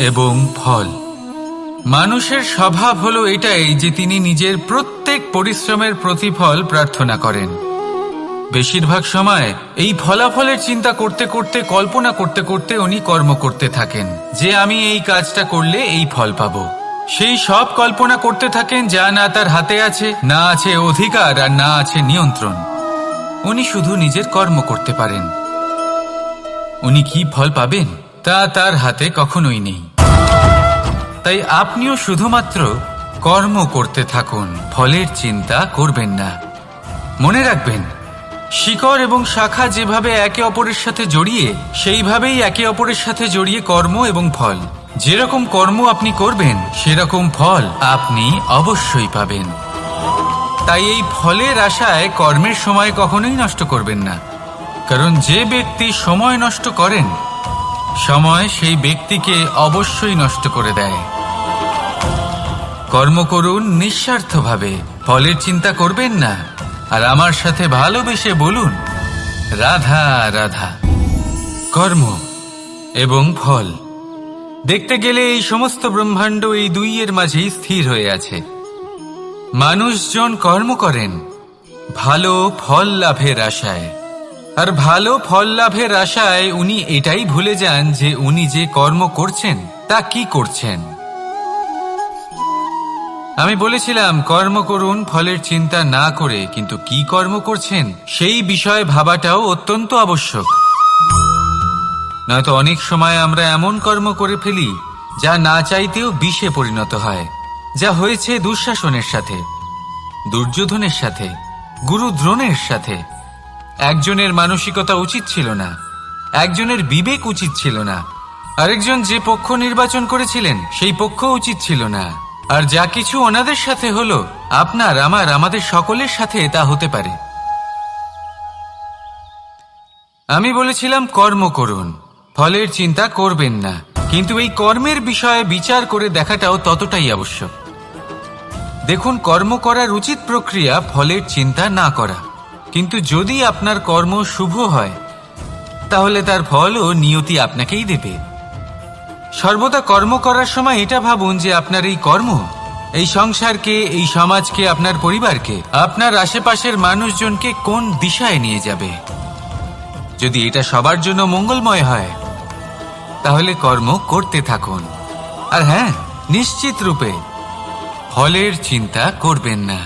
এবং ফল। মানুষের স্বভাব হলো এটাই যে তিনি নিজের প্রত্যেক পরিশ্রমের প্রতিফল প্রার্থনা করেন। বেশিরভাগ সময় এই ফলাফলের চিন্তা করতে করতে, কল্পনা করতে করতে উনি কর্ম করতে থাকেন যে আমি এই কাজটা করলে এই ফল পাবো। সেই সব কল্পনা করতে থাকেন যা না তার হাতে আছে, না আছে অধিকার, আর না আছে নিয়ন্ত্রণ। উনি শুধু নিজের কর্ম করতে পারেন। উনি কি ফল পাবেন তা তার হাতে কখনোই নেই। তাই আপনিও শুধুমাত্র কর্ম করতে থাকুন, ফলের চিন্তা করবেন না। মনে রাখবেন, শিকড় এবং শাখা যেভাবে একে অপরের সাথে জড়িয়ে, সেইভাবেই একে অপরের সাথে জড়িয়ে কর্ম এবং ফল। যেরকম কর্ম আপনি করবেন সেরকম ফল আপনি অবশ্যই পাবেন। তাই এই ফলের আশায় কর্মের সময় কখনোই নষ্ট করবেন না, কারণ যে ব্যক্তি সময় নষ্ট করেন, সময় সেই ব্যক্তিকে অবশ্যই নষ্ট করে দেয়। কর্ম করুন নিঃস্বার্থভাবে, ফলের চিন্তা করবেন না, আর আমার সাথে ভালোবেসে বলুন রাধা রাধা। কর্ম এবং ফল। দেখতে গেলে এই সমস্ত ব্রহ্মাণ্ড এই দুইয়ের মাঝেই স্থির হয়ে আছে। মানুষজন কর্ম করেন ভালো ফল লাভের আশায়, আর ভালো ফল লাভের আশায় উনি এটাই ভুলে যান যে উনি যে কর্ম করছেন তা কি করছেন। আমি বলেছিলাম কর্ম করুন ফলের চিন্তা না করে, কিন্তু কি কর্ম করছেন সেই বিষয়ে ভাবাটাও অত্যন্ত আবশ্যক। নয়তো অনেক সময় আমরা এমন কর্ম করে ফেলি যা না চাইতেও বিষে পরিণত হয়, যা হয়েছে দুঃশাসনের সাথে, দুর্যোধনের সাথে, গুরু দ্রোণের সাথে। একজনের মানসিকতা উচিত ছিল না, একজনের বিবেক উচিত ছিল না, আরেকজন যে পক্ষ নির্বাচন করেছিলেন সেই পক্ষ উচিত ছিল না। আর যা কিছু ওনাদের সাথে হলো, আপনার, আমার, আমাদের সকলের সাথে তা হতে পারে। আমি বলেছিলাম কর্ম করুন, ফলের চিন্তা করবেন না, কিন্তু এই কর্মের বিষয়ে বিচার করে দেখাটাও ততটাই আবশ্যক। দেখুন, কর্ম করার উচিত প্রক্রিয়া ফলের চিন্তা না করা, কিন্তু যদি আপনার কর্ম শুভ হয় তাহলে তার ফলও নিয়তি আপনাকেই দেবে। সর্বদা কর্ম করার সময় এটা ভাবুন যে আপনার এই কর্ম এই সংসারকে, এই সমাজকে, আপনার পরিবারকে, আপনার আশেপাশের মানুষজনকে কোন দিশায় নিয়ে যাবে। যদি এটা সবার জন্য মঙ্গলময় হয় তাহলে কর্ম করতে থাকুন। আর হ্যাঁ, নিশ্চিত রূপে ফলের চিন্তা করবেন না।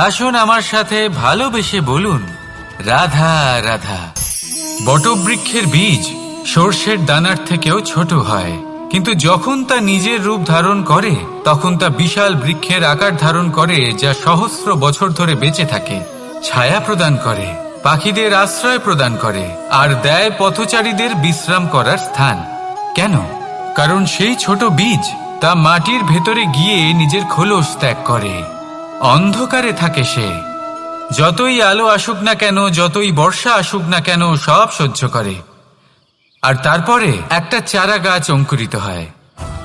আসুন আমার সাথে ভালোবেসে বলুন রাধা রাধা। বটবৃক্ষের বীজ সর্ষের দানার থেকেও ছোট হয়, কিন্তু যখন তা নিজের রূপ ধারণ করে তখন তা বিশাল বৃক্ষের আকার ধারণ করে, যা সহস্র বছর ধরে বেঁচে থাকে, ছায়া প্রদান করে, পাখিদের আশ্রয় প্রদান করে, আর দেয় পথচারীদের বিশ্রাম করার স্থান। কেন? কারণ সেই ছোট বীজ তা মাটির ভেতরে গিয়ে নিজের খোলস ত্যাগ করে। অন্ধকারে থাকে সে, যতই আলো আসুক না কেন, যতই বর্ষা আসুক না কেন, সব সহ্য করে। আর তারপরে একটা চারা গাছ অঙ্কুরিত হয়,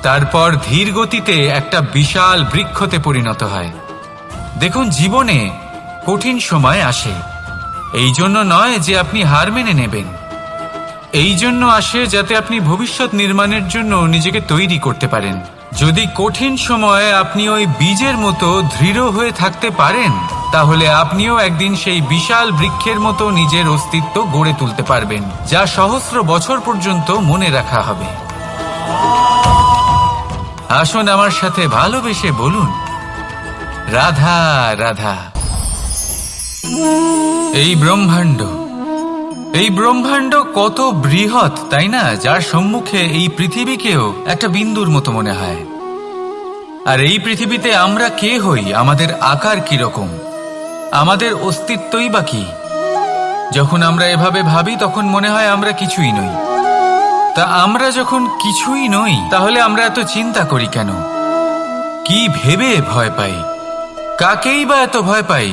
তারপর ধীর গতিতে একটা বিশাল বৃক্ষতে পরিণত হয়। দেখুন, জীবনে কঠিন সময় আসে, এই জন্য নয় যে আপনি হার মেনে নেবেন, এই জন্য আসে যাতে আপনি ভবিষ্যৎ নির্মাণের জন্য নিজেকে তৈরি করতে পারেন। যদি কঠিন সময়ে আপনি ওই বীজের মতো দৃঢ় হয়ে থাকতে পারেন, তাহলে আপনিও একদিন সেই বিশাল বৃক্ষের মতো নিজের অস্তিত্ব গড়ে তুলতে পারবেন, যা সহস্র বছর পর্যন্ত মনে রাখা হবে। আসুন আমার সাথে ভালোবেসে বলুন রাধা রাধা। এই ব্রহ্মাণ্ড কত বৃহৎ, তাই না? যার সম্মুখে এই পৃথিবীকেও একটা বিন্দুর মতো মনে হয়। আর এই পৃথিবীতে আমরা কে হই, আমাদের আকার কিরকম, আমাদের অস্তিত্বই বা কি? যখন আমরা এভাবে ভাবি তখন মনে হয় আমরা কিছুই নই। তা আমরা যখন কিছুই নই, তাহলে আমরা এত চিন্তা করি কেন? কি ভেবে ভয় পাই? কাকেই বা এত ভয় পাই?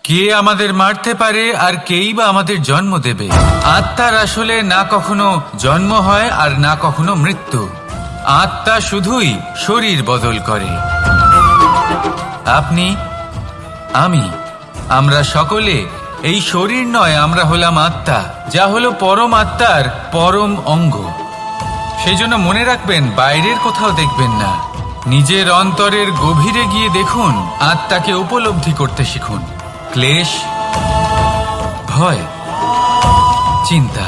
কে আমাদের মারতে পারে আর কেই বা আমাদের জন্ম দেবে? আত্মার আসলে না কখনো জন্ম হয় আর না কখনো মৃত্যু। আত্মা শুধুই শরীর বদল করে। আপনি, আমি, আমরা সকলে এই শরীর নয়, আমরা হলাম আত্মা, যা হলো পরম আত্মার পরম অঙ্গ। সেই জন্য মনে রাখবেন, বাইরের কোথাও দেখবেন না, নিজের অন্তরের গভীরে গিয়ে দেখুন, আত্মাকে উপলব্ধি করতে শিখুন। ক্লেশ, ভয়, চিন্তা,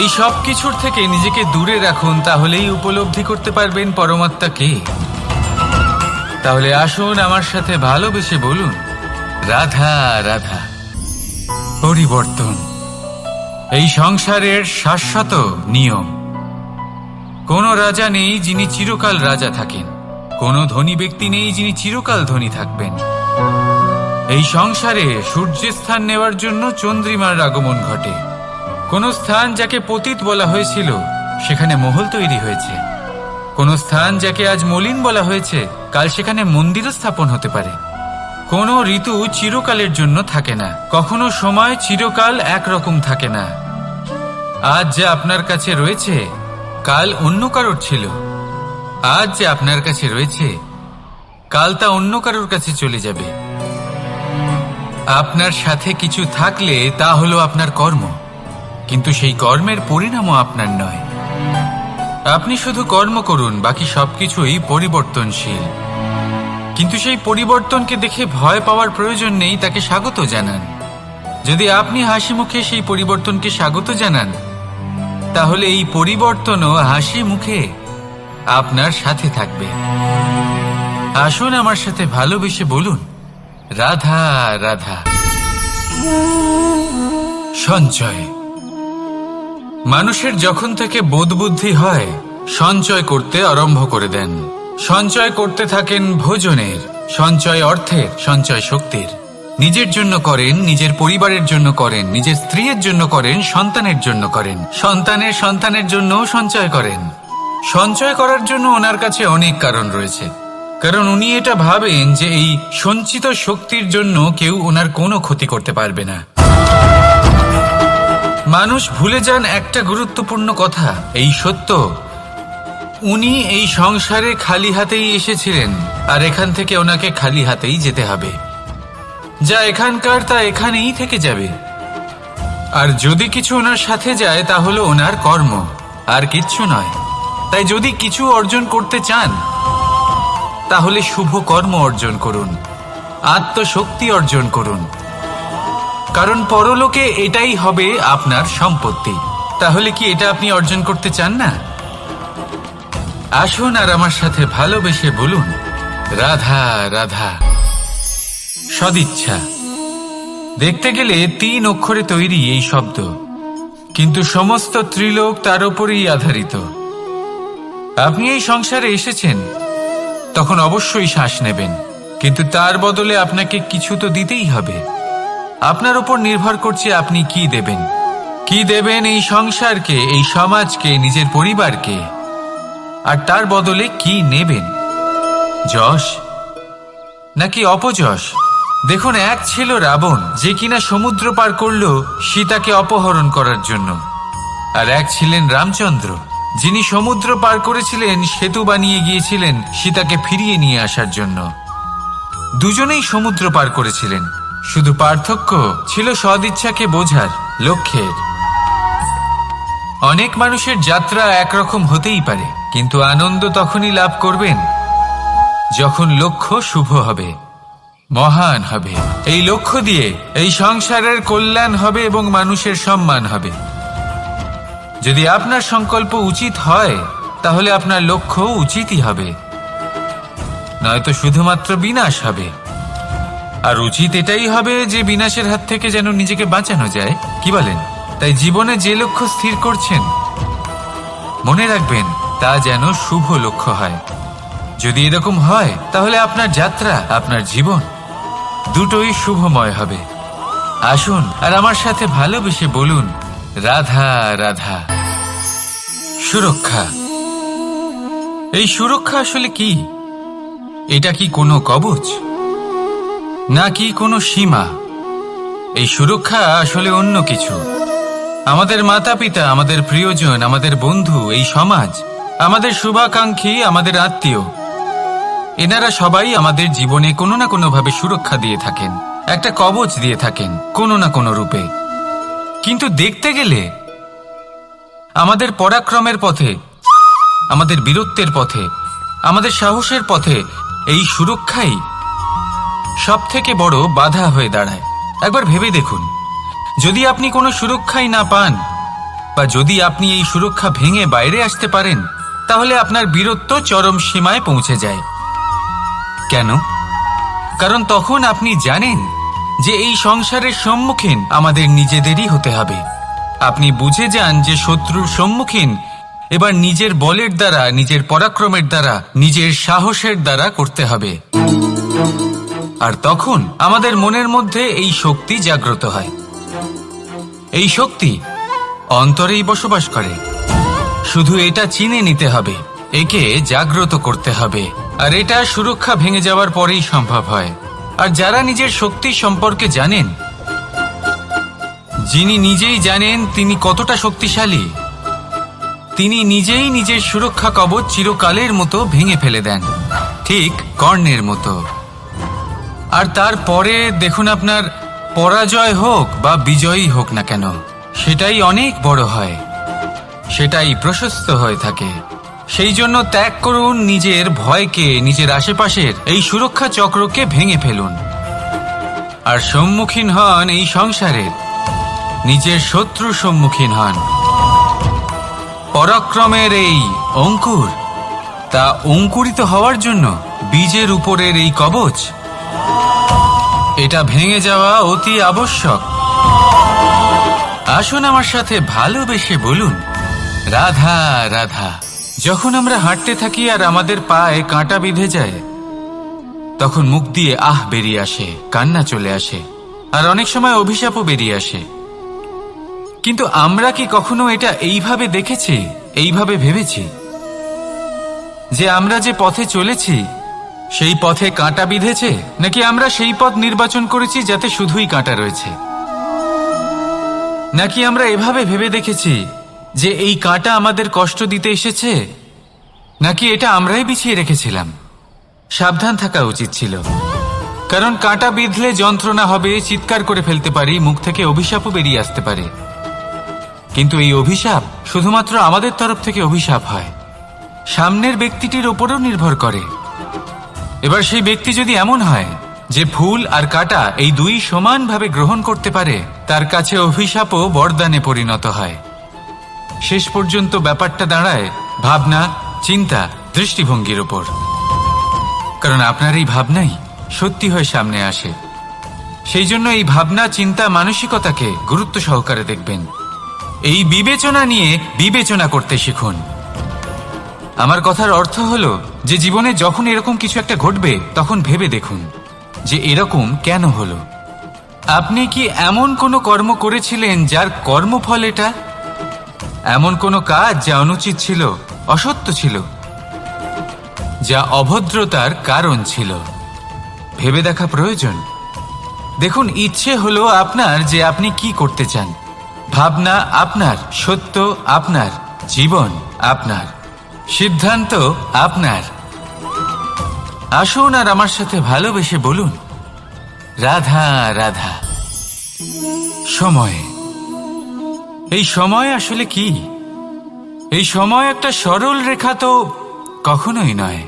এই সব কিছুর থেকে নিজেকে দূরে রাখুন, তাহলেই উপলব্ধি করতে পারবেন পরমাত্মা কে। তাহলে আসুন আমার সাথে ভালোবেসে বলুন, রাধা রাধা। পরিবর্তন এই সংসারের শাশ্বত নিয়ম। কোনো রাজা নেই যিনি চিরকাল রাজা থাকেন, কোনো ধনী ব্যক্তি নেই যিনি চিরকাল ধনী থাকবেন। এই সংসারে সূর্যের স্থান নেওয়ার জন্য চন্দ্রিমার আগমন ঘটে। কোন স্থান যাকে পতিত বলা হয়েছিল সেখানে মহল তৈরি হয়েছে। কোন স্থান যাকে আজ মলিন বলা হয়েছে কাল সেখানে মন্দিরও স্থাপন হতে পারে। কোনো ঋতু চিরকালের জন্য থাকে না, কখনো সময় চিরকাল একরকম থাকে না। আজ যে আপনার কাছে রয়েছে কাল অন্য কারোর ছিল, আজ যে আপনার কাছে রয়েছে কাল তা অন্য কারোর কাছে চলে যাবে। আপনার সাথে কিছু থাকলে তা হলো আপনার কর্ম, কিন্তু সেই কর্মের পরিণামও আপনার নয়। আপনি শুধু কর্ম করুন, বাকি সবকিছুই পরিবর্তনশীল। কিন্তু সেই পরিবর্তনকে দেখে ভয় পাওয়ার প্রয়োজন নেই, তাকে স্বাগত জানান। যদি আপনি হাসি মুখে সেই পরিবর্তনকে স্বাগত জানান, তাহলে এই পরিবর্তনও হাসি মুখে আপনার সাথে থাকবে। আসুন আমার সাথে ভালোবেসে বলুন, রাধা রাধা। সঞ্চয়। মানুষের যখন থেকে বোধ বুদ্ধি হয় সঞ্চয় করতে আরম্ভ করে দেন। সঞ্চয় করতে থাকেন ভোজনের, সঞ্চয় অর্থের, সঞ্চয় শক্তির। নিজের জন্য করেন, নিজের পরিবারের জন্য করেন, নিজের স্ত্রীর জন্য করেন, সন্তানের জন্য করেন, সন্তানের সন্তানের জন্যও সঞ্চয় করেন। সঞ্চয় করার জন্য ওনার কাছে অনেক কারণ রয়েছে, কারণ উনি এটা ভাবেন যে এই সঞ্চিত শক্তির জন্য কেউ ওনার কোনো ক্ষতি করতে পারবে না। মানুষ ভুলে যান একটা গুরুত্বপূর্ণ কথা, এই সত্য, উনি এই সংসারে খালি হাতেই এসেছিলেন, আর এখান থেকে ওনাকে খালি হাতেই যেতে হবে। যা এখানকার তা এখানেই থেকে যাবে। আর যদি কিছু ওনার সাথে যায় তা হলো ওনার কর্ম, আর কিচ্ছু নয়। তাই যদি কিছু অর্জন করতে চান তাহলে শুভ কর্ম অর্জন করুন, আত্মশক্তি অর্জন করুন, কারণ পরলোকে এটাই হবে আপনার সম্পত্তি। তাহলে কি এটা আপনি অর্জন করতে চান না? আসুন আর আমার সাথে ভালোবেসে বলুন, রাধা রাধা। সদিচ্ছা। দেখতে গেলে 3 অক্ষরে তৈরি এই শব্দ, কিন্তু সমস্ত ত্রিলোক তার উপরেই আধারিত। আপনি এই সংসারে এসেছেন, তখন অবশ্যই শ্বাস নেবেন, কিন্তু তার বদলে আপনাকে কিছু তো দিতেই হবে। আপনার উপর নির্ভর করছে আপনি কি দেবেন। কি দেবেন এই সংসারকে, এই সমাজকে, নিজের পরিবারকে, আর তার বদলে কি নেবেন? যশ নাকি অপযশ? দেখুন, এক ছিল রাবণ, যে কিনা সমুদ্র পার করল সীতাকে অপহরণ করার জন্য, আর এক ছিলেন রামচন্দ্র, যিনি সমুদ্র পার করেছিলেন, সেতু বানিয়ে গিয়েছিলেন সীতাকে ফিরিয়ে নিয়ে আসার জন্য। দুজনেই সমুদ্র পার করেছিলেন, শুধু পার্থক্য ছিল সদিচ্ছাকে বোঝার, লক্ষ্যের। অনেক মানুষের যাত্রা একরকম হতেই পারে, কিন্তু আনন্দ তখনই লাভ করবেন যখন লক্ষ্য শুভ হবে, মহান হবে। এই লক্ষ্য দিয়ে এই সংসারের কল্যাণ হবে এবং মানুষের সম্মান হবে। যদি আপনার সংকল্প উচিত হয় তাহলে আপনার লক্ষ্য উচিতই হবে, নয়তো শুধুমাত্র বিনাশ হবে। আর উচিত এটাই হবে যে বিনাশের হাত থেকে যেন নিজেকে বাঁচানো যায়, কি বলেন? তাই জীবনে যে লক্ষ্য স্থির করছেন মনে রাখবেন তা যেন শুভ লক্ষ্য হয়। যদি এরকম হয় তাহলে আপনার যাত্রা, আপনার জীবন দুটোই শুভময় হবে। আসুন আর আমার সাথে ভালোবেসে বলুন, রাধা রাধা। সুরক্ষা। এই সুরক্ষা আসলে কি? এটা কি কোনো কবচ নাকি কোনো সীমা? এই সুরক্ষা আসলে অন্য কিছু। আমাদের মাতা পিতা, আমাদের প্রিয়জন, আমাদের বন্ধু, এই সমাজ, আমাদের শুভাকাঙ্ক্ষী, আমাদের আত্মীয়, এনারা সবাই আমাদের জীবনে কোনো না কোনো ভাবে সুরক্ষা দিয়ে থাকেন, একটা কবচ দিয়ে থাকেন কোনো না কোনো রূপে। কিন্তু দেখতে গেলে আমাদের পরাক্রমের পথে আমাদের বীরত্বের পথে, আমাদের সাহসের পথে এই সুরক্ষাই সব থেকে বড় বাধা হয়ে দাঁড়ায়। একবার ভেবে দেখুন, যদি আপনি কোনো সুরক্ষাই না পান, বা যদি আপনি এই সুরক্ষা ভেঙে বাইরে আসতে পারেন, তাহলে আপনার বীরত্ব চরম সীমায় পৌঁছে যায়। কেন? কারণ তখন আপনি জানেন যে এই সংসারের সম্মুখীন আমাদের নিজেদেরই হতে হবে। আপনি বুঝে যান যে শত্রুর সম্মুখীন এবার নিজের বলের দ্বারা, নিজের পরাক্রমের দ্বারা, নিজের সাহসের দ্বারা করতে হবে। আর তখন আমাদের মনের মধ্যে এই শক্তি জাগ্রত হয়। এই শক্তি অন্তরেই বসবাস করে। শুধু এটা চিনে নিতে হবে, একে জাগ্রত করতে হবে। আর এটা সুরক্ষা ভেঙে যাওয়ার পরেই সম্ভব হয়। আর যারা নিজের শক্তি সম্পর্কে জানেন, যিনি নিজেই জানেন তিনি কতটা শক্তিশালী, তিনি নিজেই নিজের সুরক্ষা কবচ চিরকালের মতো ভেঙে ফেলে দেন, ঠিক কর্ণের মতো। আর তারপরে দেখুন, আপনার পরাজয় হোক বা বিজয়ী হোক না কেন, সেটাই অনেক বড় হয়, সেটাই প্রশস্ত হয়ে থাকে। সেই জন্য ত্যাগ করুন নিজের ভয়কে, নিজের আশেপাশের এই সুরক্ষা চক্রকে ভেঙে ফেলুন, আর সম্মুখীন হন এই সংসারের নিজের শত্রুর সম্মুখীন হন। পরাক্রমের এই অঙ্কুর, তা অঙ্কুরিত হওয়ার জন্য বীজের উপরের এই কবচ, এটা ভেঙে যাওয়া অতি আবশ্যক। আসুন আমার সাথে ভালোবেসে বলুন, রাধা রাধা। যখন আমরা হাঁটতে থাকি আর আমাদের পায়ে কাঁটা বিঁধে যায়, তখন মুখ দিয়ে আহ বেরিয়ে আসে, কান্না চলে আসে, আর অনেক সময় অভিশাপও বেরিয়ে আসে। কিন্তু আমরা কি কখনো এটা এইভাবে দেখেছি, এইভাবে ভেবেছি যে আমরা যে পথে চলেছি সেই পথে কাঁটা বিঁধেছে, নাকি আমরা সেই পথ নির্বাচন করেছি যাতে শুধুই কাঁটা রয়েছে? নাকি আমরা এভাবে ভেবে দেখেছি যে এই কাঁটা আমাদের কষ্ট দিতে এসেছে, নাকি এটা আমরাই বিছিয়ে রেখেছিলাম? সাবধান থাকা উচিত ছিল, কারণ কাঁটা বিঁধলে যন্ত্রণা হবে, চিৎকার করে ফেলতে পারি, মুখ থেকে অভিশাপও বেরিয়ে আসতে পারে। কিন্তু এই অভিশাপ শুধুমাত্র আমাদের তরফ থেকে অভিশাপ হয়, সামনের ব্যক্তিটির ওপরও নির্ভর করে। এবার সেই ব্যক্তি যদি এমন হয় যে ফুল আর কাঁটা এই দুই সমানভাবে গ্রহণ করতে পারে, তার কাছে অভিশাপও বরদানে পরিণত হয়। শেষ পর্যন্ত ব্যাপারটা দাঁড়ায় ভাবনা, চিন্তা, দৃষ্টিভঙ্গির ওপর। কারণ আপনার এই ভাবনাই সত্যি হয়ে সামনে আসে। সেই জন্য এই ভাবনা, চিন্তা, মানসিকতাকে গুরুত্ব সহকারে দেখবেন। এই বিবেচনা নিয়ে বিবেচনা করতে শিখুন। আমার কথার অর্থ হলো যে জীবনে যখন এরকম কিছু একটা ঘটবে, তখন ভেবে দেখুন যে এরকম কেন হলো। আপনি কি এমন কোনো কর্ম করেছিলেন যার কর্মফল এটা? এমন কোনো কাজ যা অনুচিত ছিল, অসত্য ছিল, যা অভদ্রতার কারণ ছিল? ভেবে দেখা প্রয়োজন। দেখুন, ইচ্ছে হলো আপনার যে আপনি কি করতে চান, ভাবনা আপনার, সত্য আপনার, জীবন আপনার, সিদ্ধান্ত আপনার। আসুন আর আমার সাথে ভালোবেসে বলুন, রাধা রাধা। সময়, এই সময় আসলে কি? এই সময় একটা সরল রেখা তো কখনোই নয়।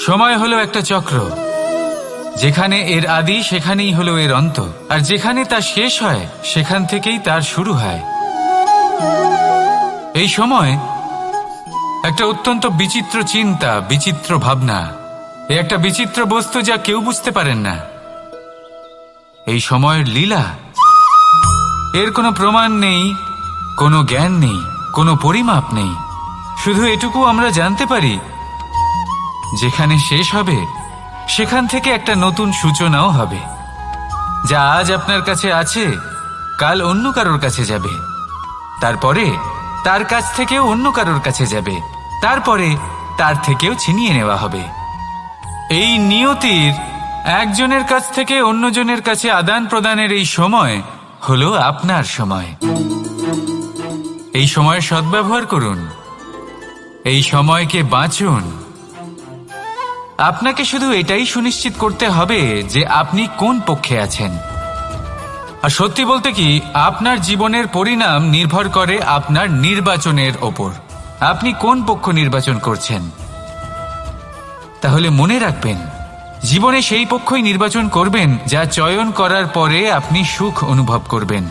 সময় হলো একটা চক্র, যেখানে এর আদি সেখানেই হলো এর অন্ত, আর যেখানে তা শেষ হয় সেখান থেকেই তার শুরু হয়। এই সময় একটা অত্যন্ত বিচিত্র চিন্তা, বিচিত্র ভাবনা, একটা বিচিত্র বস্তু যা কেউ বুঝতে পারেন না। এই সময়ের লীলা, এর কোনো প্রমাণ নেই, কোনো জ্ঞান নেই, কোনো পরিমাপ নেই। শুধু এটুকু আমরা জানতে পারি, যেখানে শেষ হবে সেখান থেকে একটা নতুন সূচনাও হবে। যা আজ আপনার কাছে আছে, কাল অন্য কারোর কাছে যাবে, তারপরে তার কাছ থেকেও অন্য কারোর কাছে যাবে, তারপরে তার থেকেও ছিনিয়ে নেওয়া হবে। এই নিয়তির একজনের কাছ থেকে অন্যজনের কাছে আদান প্রদানের এই সময় হলো আপনার সময়। এই সময়ের সদ্ব্যবহার করুন, এই সময়কে বাঁচুন। আপনাকে শুধু এটাই সুনিশ্চিত করতে হবে যে আপনি কোন পক্ষে আছেন। আর সত্যি বলতে কি, আপনার জীবনের পরিণাম নির্ভর করে আপনার নির্বাচনের ওপর। আপনি কোন পক্ষ নির্বাচন করছেন। তাহলে মনে রাখবেন, জীবনে সেই পক্ষই নির্বাচন করবেন যা চয়ন করার পরে আপনি সুখ অনুভব করবেন,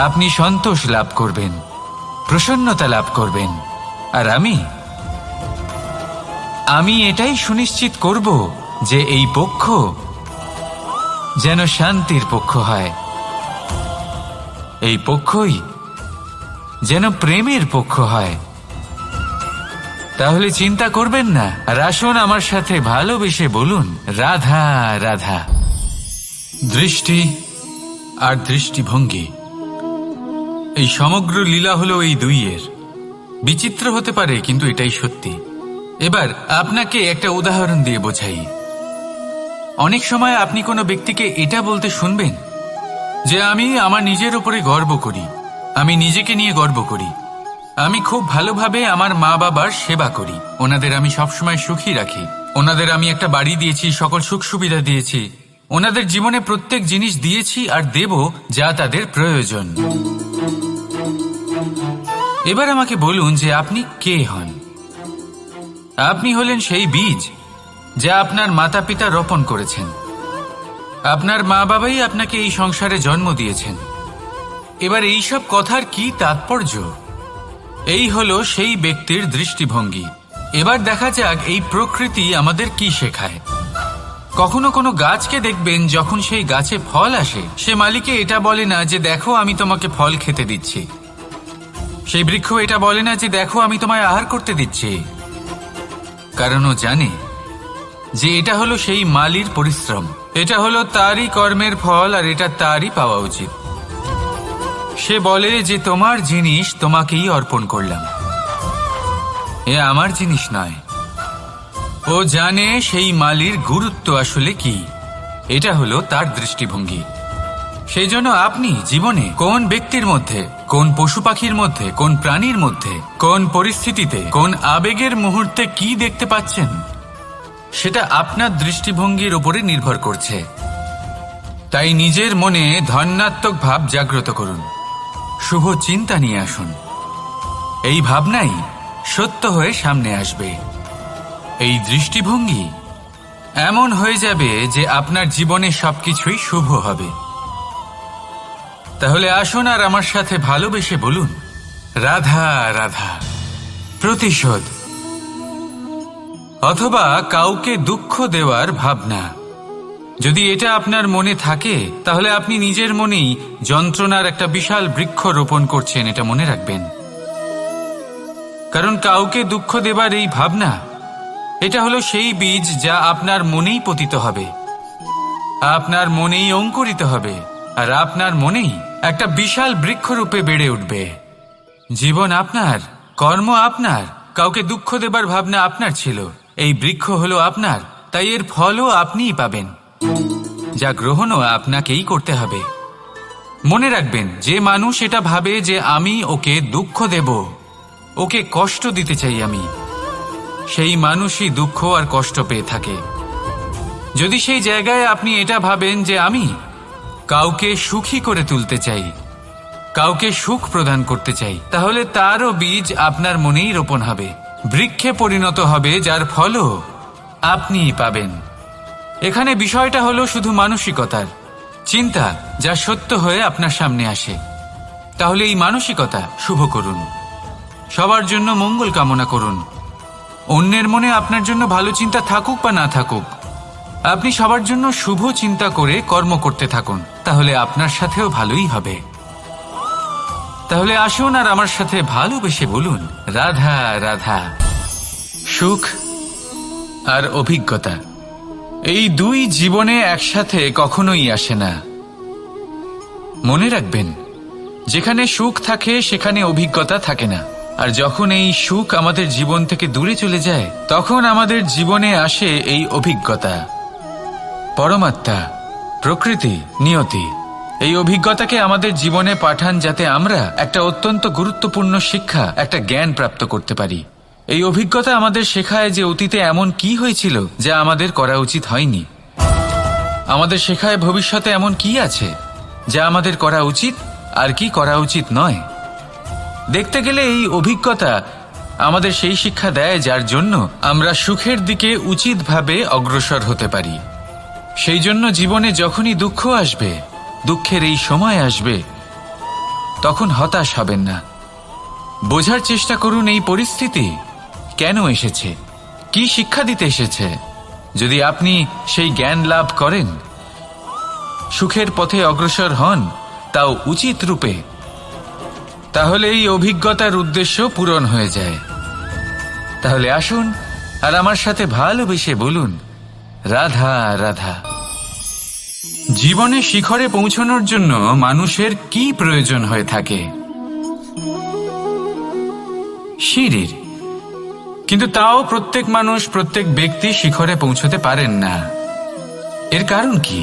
আপনি সন্তোষ লাভ করবেন, প্রসন্নতা লাভ করবেন। আর আমি এটাই সুনিশ্চিত করব যে এই পক্ষ যেন শান্তির পক্ষ হয়, এই পক্ষই যেন প্রেমের পক্ষ হয়। তাহলে চিন্তা করবেন না, আর আসুন আমার সাথে ভালোবেসে বলুন, রাধা রাধা। দৃষ্টি আর দৃষ্টিভঙ্গি, এই সমগ্র লীলা হলো এই দুইয়ের। বিচিত্র হতে পারে, কিন্তু এটাই সত্যি। এবার আপনাকে একটা উদাহরণ দিয়ে বোঝাই। অনেক সময় আপনি কোনো ব্যক্তিকে এটা বলতে শুনবেন যে আমি আমার নিজের উপরে গর্ব করি, আমি নিজেকে নিয়ে গর্ব করি, আমি খুব ভালোভাবে আমার মা বাবার সেবা করি, ওনাদের আমি সবসময় সুখী রাখি, ওনাদের আমি একটা বাড়ি দিয়েছি, সকল সুখ সুবিধা দিয়েছি, ওনাদের জীবনে প্রত্যেক জিনিস দিয়েছি আর দেব যা তাদের প্রয়োজন। এবার আমাকে বলুন যে আপনি কে হন। আপনি হলেন সেই বীজ যা আপনার মাতা পিতা রোপণ করেছেন। আপনার মা বাবাই আপনাকে এই সংসারে জন্ম দিয়েছেন। এবার এইসব কথার কি তাৎপর্য? এই হলো সেই ব্যক্তির দৃষ্টিভঙ্গি। এবার দেখা যাক এই প্রকৃতি আমাদের কি শেখায়। কখনো কোনো গাছকে দেখবেন, যখন সেই গাছে ফল আসে, সে মালিকে এটা বলে না যে দেখো আমি তোমাকে ফল খেতে দিচ্ছি। সেই বৃক্ষ এটা বলে না যে দেখো আমি তোমায় আহার করতে দিচ্ছি, কারণ ও জানে যে এটা হলো সেই মালির পরিশ্রম, এটা হলো তারই কর্মের ফল, আর এটা তারই পাওয়া উচিত। সে বলে যে তোমার জিনিস তোমাকেই অর্পণ করলাম, এ আমার জিনিস নয়। ও জানে সেই মালির গুরুত্ব আসলে কি। এটা হলো তার দৃষ্টিভঙ্গি। সেই জন্য আপনি জীবনে কোন ব্যক্তির মধ্যে, কোন পশু পাখির মধ্যে, কোন প্রাণীর মধ্যে, কোন পরিস্থিতিতে, কোন আবেগের মুহূর্তে কি দেখতে পাচ্ছেন, সেটা আপনার দৃষ্টিভঙ্গির উপরে নির্ভর করছে। তাই নিজের মনে ধন্যাত্মক ভাব জাগ্রত করুন, শুভ চিন্তা নিয়ে আসুন। এই ভাবনাই সত্য হয়ে সামনে আসবে। এই দৃষ্টিভঙ্গি এমন হয়ে যাবে যে আপনার জীবনে সবকিছুই শুভ হবে। তাহলে আসুন আর আমার সাথে ভালোবেসে বলুন, রাধা রাধা। প্রতিশোধ অথবা কাউকে দুঃখ দেওয়ার ভাবনা, যদি এটা আপনার মনে থাকে, তাহলে আপনি নিজের মনেই যন্ত্রণার একটা বিশাল বৃক্ষ রোপণ করছেন, এটা মনে রাখবেন। কারণ কাউকে দুঃখ দেবার এই ভাবনা, এটা হলো সেই বীজ যা আপনার মনেই পতিত হবে, আপনার মনেই অঙ্কুরিত হবে, আর আপনার মনেই একটা বিশাল বৃক্ষরূপে বেড়ে উঠবে। জীবন আপনার, কর্ম আপনার, কাউকে দুঃখ দেবার ভাবনা আপনার ছিল, এই বৃক্ষ হলো আপনার, তাই এর ফলও আপনিই পাবেন, যা গ্রহণও আপনাকেই করতে হবে। মনে রাখবেন, যে মানুষ এটা ভাবে যে আমি ওকে দুঃখ দেব, ওকে কষ্ট দিতে চাই আমি, সেই মানুষই দুঃখ আর কষ্ট পেয়ে থাকে। যদি সেই জায়গায় আপনি এটা ভাবেন যে আমি কাউকে সুখী করে তুলতে চাই, কাউকে সুখ প্রদান করতে চাই, তাহলে তারও বীজ আপনার মনেই রোপণ হবে, বৃক্ষে পরিণত হবে, যার ফলও আপনিই পাবেন। এখানে বিষয়টা হলো শুধু মানসিকতার চিন্তা, যা সত্য হয়ে আপনার সামনে আসে। তাহলে এই মানসিকতা শুভ করুন, সবার জন্য মঙ্গল কামনা করুন। অন্যের মনে আপনার জন্য ভালো চিন্তা থাকুক বা না থাকুক, আপনি সবার জন্য শুভ চিন্তা করে কর্ম করতে থাকুন, তাহলে আপনার সাথেও ভালোই হবে। তাহলে আসুন আর আমার সাথে ভালোবেসে বলুন, রাধা রাধা। সুখ আর অভিজ্ঞতা, এই দুই জীবনে একসাথে কখনোই আসে না। মনে রাখবেন, যেখানে সুখ থাকে সেখানে অভিজ্ঞতা থাকে না, আর যখন এই সুখ আমাদের জীবন থেকে দূরে চলে যায়, তখন আমাদের জীবনে আসে এই অভিজ্ঞতা। পরমাত্মা, প্রকৃতি, নিয়তি এই অভিজ্ঞতাকে আমাদের জীবনে পাঠান, যাতে আমরা একটা অত্যন্ত গুরুত্বপূর্ণ শিক্ষা, একটা জ্ঞান প্রাপ্ত করতে পারি। এই অভিজ্ঞতা আমাদের শেখায় যে অতীতে এমন কি হয়েছিল যা আমাদের করা উচিত হয়নি। আমাদের শেখায় ভবিষ্যতে এমন কি আছে যা আমাদের করা উচিত আর কি করা উচিত নয়। দেখতে গেলে এই অভিজ্ঞতা আমাদের সেই শিক্ষা দেয় যার জন্য আমরা সুখের দিকে উচিতভাবে অগ্রসর হতে পারি। সেই জন্য জীবনে যখনই দুঃখ আসবে, দুঃখের এই সময় আসবে, তখন হতাশ হবেন না। বোঝার চেষ্টা করুন এই পরিস্থিতি কেন এসেছে, কি শিক্ষা দিতে এসেছে। যদি আপনি সেই জ্ঞান লাভ করেন, সুখের পথে অগ্রসর হন, তাও উচিত রূপে, তাহলে এই অভিজ্ঞতার উদ্দেশ্য পূরণ হয়ে যায়। তাহলে আসুন আর আমার সাথে ভালোবেসে বলুন, রাধা রাধা। জীবনে শিখরে পৌঁছানোর জন্য মানুষের কি প্রয়োজন হয়ে থাকে? সিঁড়ির। কিন্তু তাও প্রত্যেক মানুষ, প্রত্যেক ব্যক্তি শিখরে পৌঁছতে পারেন না। এর কারণ কি?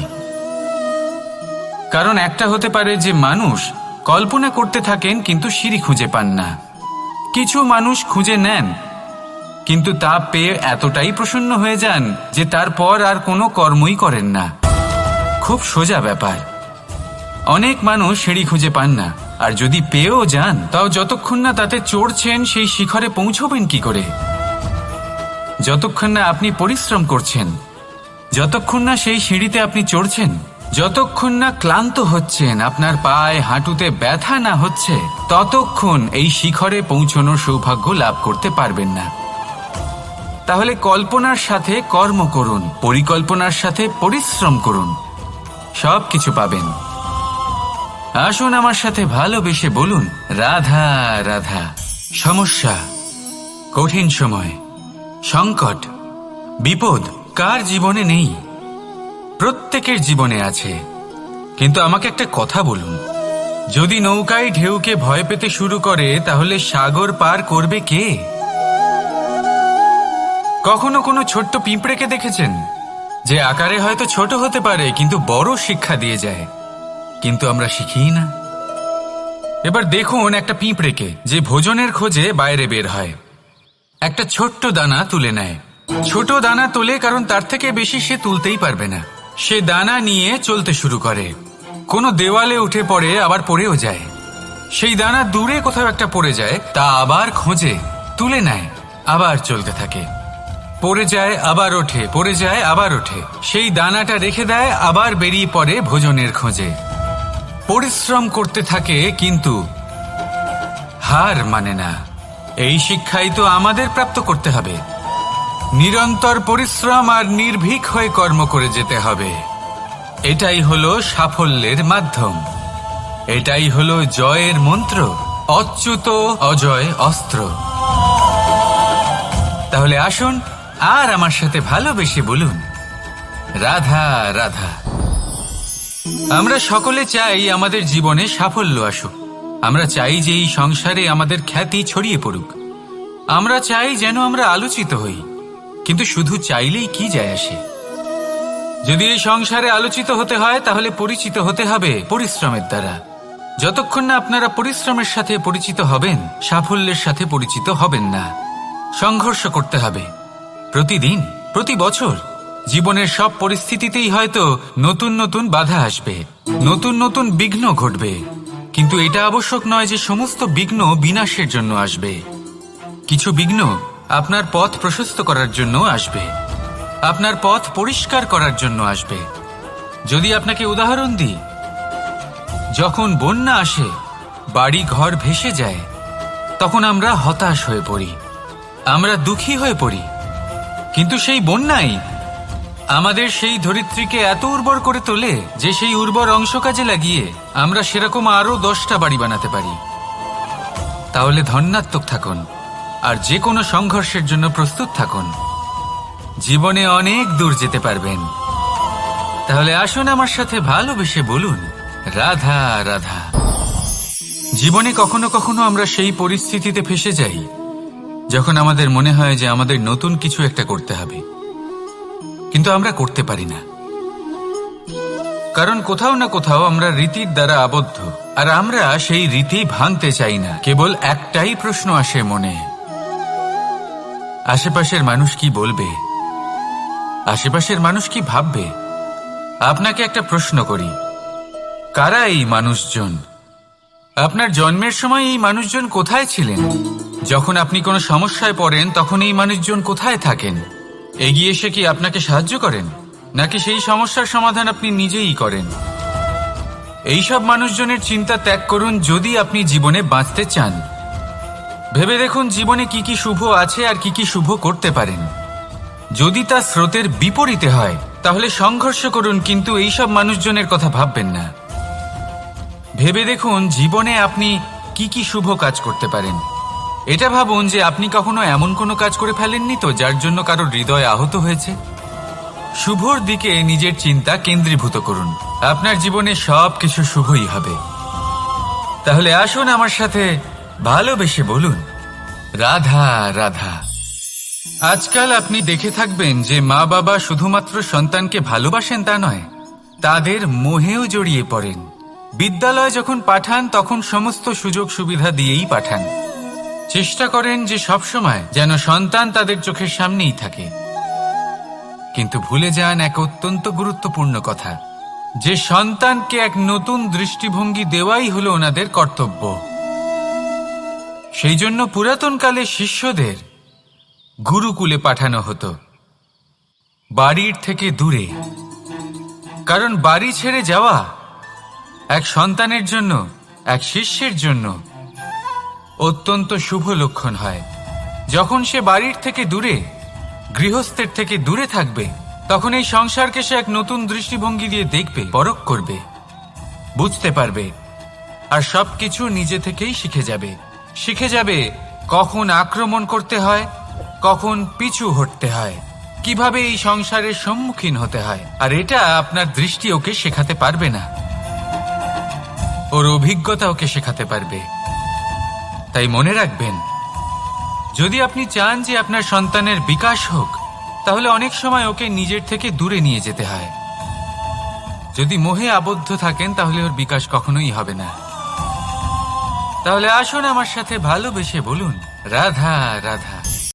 কারণ একটা হতে পারে যে মানুষ কল্পনা করতে থাকেন কিন্তু সিঁড়ি খুঁজে পান না। কিছু মানুষ খুঁজে নেন কিন্তু তা পেয়ে এতটাই প্রসন্ন হয়ে যান যে তারপর আর কোনো কর্মই করেন না। খুব সোজা ব্যাপার। অনেক মানুষ সিঁড়ি খুঁজে পান না, আর যদি পেয়েও যান তাও যতক্ষণ না তাতে চড়ছেন সেই শিখরে পৌঁছবেন কি করে? যতক্ষণ না আপনি পরিশ্রম করছেন, যতক্ষণ না সেই সিঁড়িতে আপনি চড়ছেন, যতক্ষণ না ক্লান্ত হচ্ছেন, আপনার পায়ে হাঁটুতে ব্যথা না হচ্ছে, ততক্ষণ এই শিখরে পৌঁছানোর সৌভাগ্য লাভ করতে পারবেন না। তাহলে কল্পনার সাথে কর্ম করুন, পরিকল্পনার সাথে পরিশ্রম করুন, সব কিছু পাবেন। আসুন আমার সাথে ভালোবেসে বলুন, রাধা রাধা। সমস্যা, কঠিন সময়, সংকট, বিপদ কার জীবনে নেই? প্রত্যেকের জীবনে আছে। কিন্তু আমাকে একটা কথা বলুন, যদি নৌকায় ঢেউকে ভয় পেতে শুরু করে, তাহলে সাগর পার করবে কে? কখনো কোনো ছোট্ট পিঁপড়েকে দেখেছেন, যে আকারে হয়তো ছোট হতে পারে কিন্তু বড় শিক্ষা দিয়ে যায়? কিন্তু আমরা শিখিই না। এবার দেখুন একটা পিঁপড়েকে, যে ভোজনের খোঁজে বাইরে বের হয়, একটা ছোট্ট দানা তুলে নেয়। ছোট দানা তোলে কারণ তার থেকে বেশি সে তুলতেই পারবে না। সে দানা নিয়ে চলতে শুরু করে, কোনো দেওয়ালে উঠে পড়ে, আবার পড়েও যায়। সেই দানা দূরে কোথাও একটা পড়ে যায়, তা আবার খোঁজে, তুলে নেয়, আবার চলতে থাকে। পড়ে যায়, আবার ওঠে, পড়ে যায়, আবার ওঠে। সেই দানাটা রেখে দেয়, আবার বেরিয়ে পড়ে ভোজনের খোঁজে। পরিশ্রম করতে থাকে কিন্তু হার মানে না। এই শিক্ষাই তো আমাদের প্রাপ্ত করতে হবে। নিরন্তর পরিশ্রম আর নির্ভীক হয়ে কর্ম করে যেতে হবে। এটাই হলো সাফল্যের মাধ্যম, এটাই হলো জয়ের মন্ত্র, অচ্যুত অজয় অস্ত্র। তাহলে আসুন আর আমার সাথে ভালোবেসে বলুন, রাধা রাধা। আমরা সকলে চাই আমাদের জীবনে সাফল্য আসুক। আমরা চাই যে এই সংসারে আমাদের খ্যাতি ছড়িয়ে পড়ুক। আমরা চাই যেন আমরা আলোচিত হই। কিন্তু শুধু চাইলেই কি যায় আসে? যদি এই সংসারে আলোচিত হতে হয়, তাহলে পরিচিত হতে হবে পরিশ্রমের দ্বারা। যতক্ষণ না আপনারা পরিশ্রমের সাথে পরিচিত হবেন, সাফল্যের সাথে পরিচিত হবেন না। সংঘর্ষ করতে হবে প্রতিদিন, প্রতি বছর। জীবনের সব পরিস্থিতিতেই হয়তো নতুন নতুন বাধা আসবে, নতুন নতুন বিঘ্ন ঘটবে। কিন্তু এটা আবশ্যক নয় যে সমস্ত বিঘ্ন বিনাশের জন্য আসবে। কিছু বিঘ্ন আপনার পথ প্রশস্ত করার জন্য আসবে, আপনার পথ পরিষ্কার করার জন্য আসবে। যদি আপনাকে উদাহরণ দিই, যখন বন্যা আসে, বাড়ি ঘর ভেসে যায়, তখন আমরা হতাশ হয়ে পড়ি, আমরা দুঃখী হয়ে পড়ি। কিন্তু সেই বন্যাই আমাদের সেই ধরিত্রীকে এত উর্বর করে তোলে যে সেই উর্বর অংশ কাজে লাগিয়ে আমরা সেরকম আরো 10টা বাড়ি বানাতে পারি। তাহলে ধন্যাত্মক থাকুন আর যে কোনো সংঘর্ষের জন্য প্রস্তুত থাকুন। জীবনে অনেক দূর যেতে পারবেন। তাহলে আসুন আমার সাথে ভালোবেসে বলুন, রাধা রাধা। জীবনে কখনো কখনো আমরা সেই পরিস্থিতিতে ফেসে যাই যখন আমাদের মনে হয় যে আমাদের নতুন কিছু একটা করতে হবে, কিন্তু আমরা করতে পারি না। কারণ কোথাও না কোথাও আমরা রীতির দ্বারা আবদ্ধ, আর আমরা সেই রীতি ভাঙতে চাই না। কেবল একটাই প্রশ্ন আসে মনে, আশেপাশের মানুষ কি বলবে, আশেপাশের মানুষ কি ভাববে। আপনাকে একটা প্রশ্ন করি, কারা এই মানুষজন? আপনার জন্মের সময় এই মানুষজন কোথায় ছিলেন? যখন আপনি কোনো সমস্যায় পড়েন তখন এই মানুষজন কোথায় থাকেন? এগিয়ে এসে কি আপনাকে সাহায্য করেন, নাকি সেই সমস্যার সমাধান আপনি নিজেই করেন? এইসব মানুষজনের চিন্তা ত্যাগ করুন যদি আপনি জীবনে বাঁচতে চান। ভেবে দেখুন জীবনে কি কি শুভ আছে আর কি কি শুভ করতে পারেন। যদি তা স্রোতের বিপরীতে হয় তাহলে সংঘর্ষ করুন, কিন্তু এইসব মানুষজনের কথা ভাববেন না। ভেবে দেখুন জীবনে আপনি কি কি শুভ কাজ করতে পারেন। এটা ভাবুন যে আপনি কখনো এমন কোনো কাজ করে ফেলেননি তো যার জন্য কারোর হৃদয় আহত হয়েছে। শুভর দিকে নিজের চিন্তা কেন্দ্রীভূত করুন, আপনার জীবনে সব কিছু শুভই হবে। তাহলে আসুন আমার সাথে ভালোবেসে বলুন, রাধা রাধা। আজকাল আপনি দেখে থাকবেন যে মা বাবা শুধুমাত্র সন্তানকে ভালোবাসেন তা নয়, তাদের মোহেও জড়িয়ে পড়েন। বিদ্যালয় যখন পাঠান তখন সমস্ত সুযোগ সুবিধা দিয়েই পাঠান। চেষ্টা করেন যে সবসময় যেন সন্তান তাদের চোখের সামনেই থাকে। কিন্তু ভুলে যান এক অত্যন্ত গুরুত্বপূর্ণ কথা, যে সন্তানকে এক নতুন দৃষ্টিভঙ্গি দেওয়াই হলো ওনাদের কর্তব্য। সেই জন্য পুরাতনকালে শিষ্যদের গুরুকুলে পাঠানো হতো, বাড়ির থেকে দূরে। কারণ বাড়ি ছেড়ে যাওয়া এক সন্তানের জন্য, এক শিষ্যের জন্য অত্যন্ত শুভ লক্ষণ হয়। যখন সে বাড়ির থেকে দূরে, গৃহস্থের থেকে দূরে থাকবে, তখন এই সংসারকে সে এক নতুন দৃষ্টিভঙ্গি দিয়ে দেখবে, পরখ করবে, বুঝতে পারবে, আর সবকিছু নিজে থেকেই শিখে যাবে কখন আক্রমণ করতে হয়, কখন পিছু হটতে হয়, কিভাবে এই সংসারের সম্মুখীন হতে হয়। আর এটা আপনার দৃষ্টি ওকে শেখাতে পারবে না, ওর অভিজ্ঞতা ওকে শেখাতে পারবে। তাই মনে রাখবেন, যদি আপনি চান যে আপনার সন্তানের বিকাশ হোক, তাহলে অনেক সময় ওকে নিজের থেকে দূরে নিয়ে যেতে হয়। যদি মোহে আবদ্ধ থাকেন তাহলে ওর বিকাশ কখনোই হবে না। তাহলে আসুন আমার সাথে ভালোবেসে বলুন, রাধা রাধা।